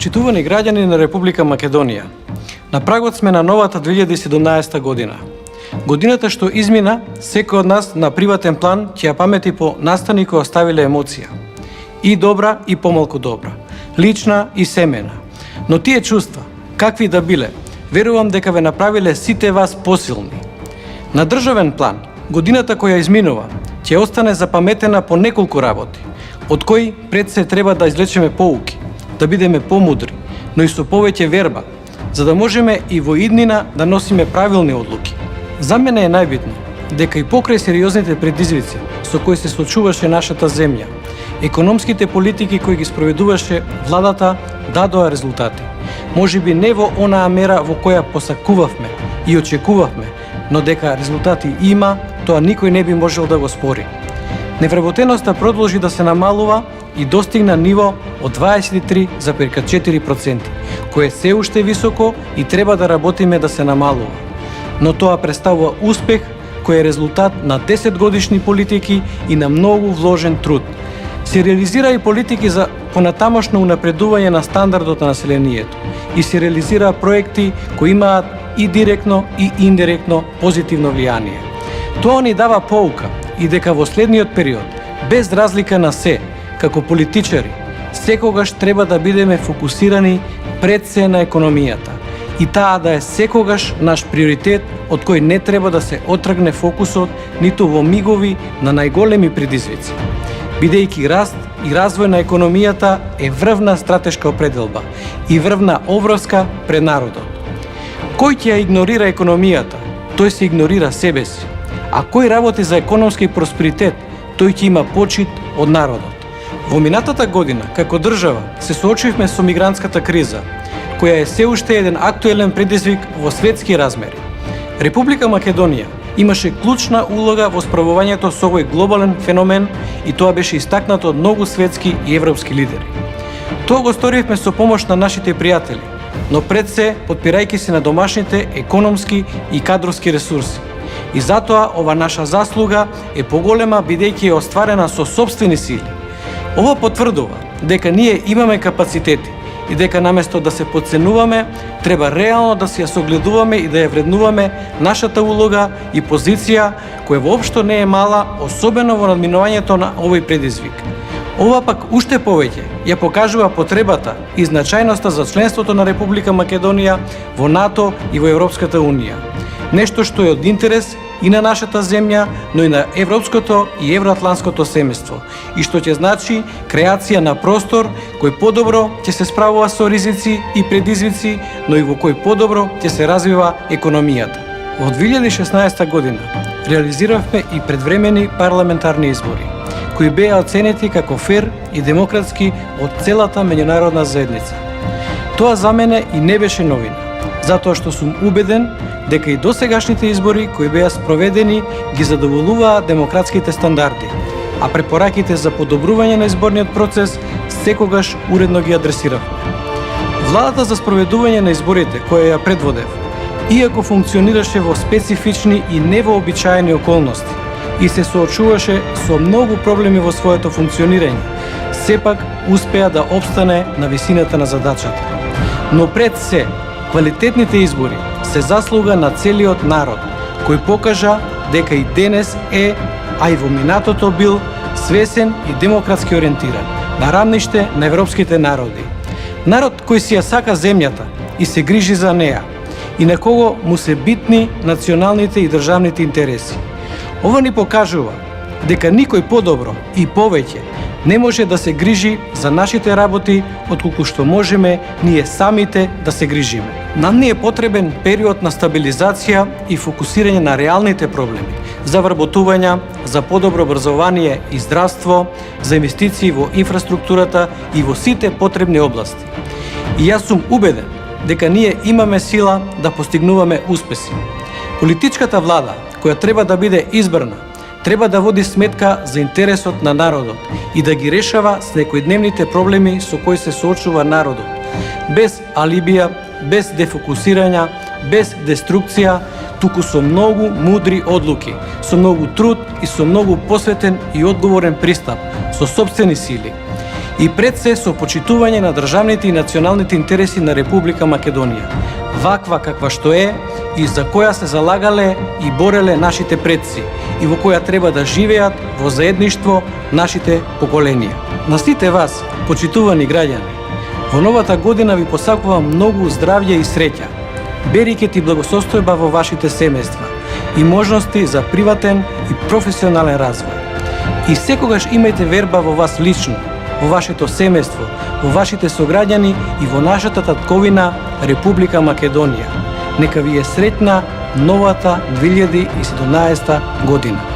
Почитувани граѓани на Република Македонија, на прагот сме на новата 2017 година. Годината што измина, секој од нас на приватен план ќе ја памети по настани кои оставиле емоција. И добра и помалку добра, лична и семена. Но тие чувства, какви да биле, верувам дека ве направиле сите вас посилни. На државен план, годината која изминува ќе остане запаметена по неколку работи, од кои пред се треба да извлечеме поуки, да бидеме помудри, но и со повеќе верба, за да можеме и во иднина да носиме правилни одлуки. За мене е најбитно дека и покрај сериозните предизвици со кои се соочуваше нашата земја, економските политики кои ги спроведуваше владата дадоа резултати. Можеби не во онаа мера во која посакувавме и очекувавме, но дека резултати има, тоа никој не би можел да го спори. Невработеноста продолжи да се намалува и достигна ниво од 23,4%, кое е се уште високо и треба да работиме да се намалува. Но тоа представува успех кој е резултат на 10 годишни политики и на многу вложен труд. Се реализира и политики за понатамошно унапредување на стандардот на населението и се реализира проекти кои имаат и директно и индиректно позитивно влијание. Тоа ни дава поука и дека во следниот период, без разлика на се, како политичари, секогаш треба да бидеме фокусирани пред се на економијата и таа да е секогаш наш приоритет од кој не треба да се отргне фокусот ниту во мигови на најголеми предизвици. Бидејќи раст и развој на економијата е врвна стратешка определба и врвна обврска пред народот. Кој ќе ја игнорира економијата, тој се игнорира себе си, а кој работи за економски просперитет, тој ќе има почит од народот. Во минатата година, како држава, се соочивме со мигрантската криза, која е се уште еден актуелен предизвик во светски размери. Република Македонија имаше клучна улога во справувањето со овој глобален феномен и тоа беше истакнато од многу светски и европски лидери. Тоа го сторивме со помош на нашите пријатели, но пред се подпирајќи се на домашните економски и кадровски ресурси. И затоа ова наша заслуга е поголема бидејќи е остварена со сопствени сили. Ова потврдува дека ние имаме капацитети и дека наместо да се подценуваме, треба реално да се ја согледуваме и да ја вреднуваме нашата улога и позиција, која воопшто не е мала, особено во надминувањето на овој предизвик. Ова пак уште повеќе ја покажува потребата и значајноста за членството на Република Македонија во НАТО и во Европската Унија. Нешто што е од интерес и на нашата земја, но и на европското и евроатлантското семејство, и што ќе значи креација на простор кој подобро ќе се справува со ризици и предизвици, но и во кој подобро ќе се развива економијата. Во 2016 година реализиравме и предвремени парламентарни избори, кои беа оценети како фер и демократски од целата меѓународна заедница. Тоа за мене и не беше новина, затоа што сум убеден дека и досегашните избори кои беа спроведени ги задоволуваат демократските стандарди, а препораките за подобрување на изборниот процес секогаш уредно ги адресиравме. Владата за спроведување на изборите која ја предводев, иако функционираше во специфични и невообичаени околности и се соочуваше со многу проблеми во своето функционирање, сепак успеа да опстане на висината на задачата. Но пред се, квалитетните избори се заслуга на целиот народ, кој покажа дека и денес е, а и во минатото бил, свесен и демократски ориентиран, на рамниште на европските народи. Народ кој си ја сака земјата и се грижи за неа, и на кого му се битни националните и државните интереси. Ова ни покажува дека никој подобро и повеќе не може да се грижи за нашите работи отколку што можеме ние самите да се грижиме. Нам ни е потребен период на стабилизација и фокусирање на реалните проблеми, за вработувања, за подобро образование и здравство, за инвестиции во инфраструктурата и во сите потребни области. И јас сум убеден дека ние имаме сила да постигнуваме успеси. Политичката влада, која треба да биде избрана, треба да води сметка за интересот на народот и да ги решава секојдневните проблеми со кои се соочува народот, без алибија, без дефокусирања, без деструкција, туку со многу мудри одлуки, со многу труд и со многу посветен и одговорен пристап, со сопствени сили. И пред се со почитување на државните и националните интереси на Република Македонија, ваква каква што е и за која се залагале и бореле нашите предци и во која треба да живеат во заедништво нашите поколенија. На сите вас, почитувани граѓани, во новата година ви посакувам многу здравје и среќа, берекет и благосостојба во вашите семејства и можности за приватен и професионален развој. И секогаш имајте верба во вас лично, во вашето семејство, во вашите сограѓани и во нашата татковина Република Македонија. Нека ви е среќна новата 2017 година.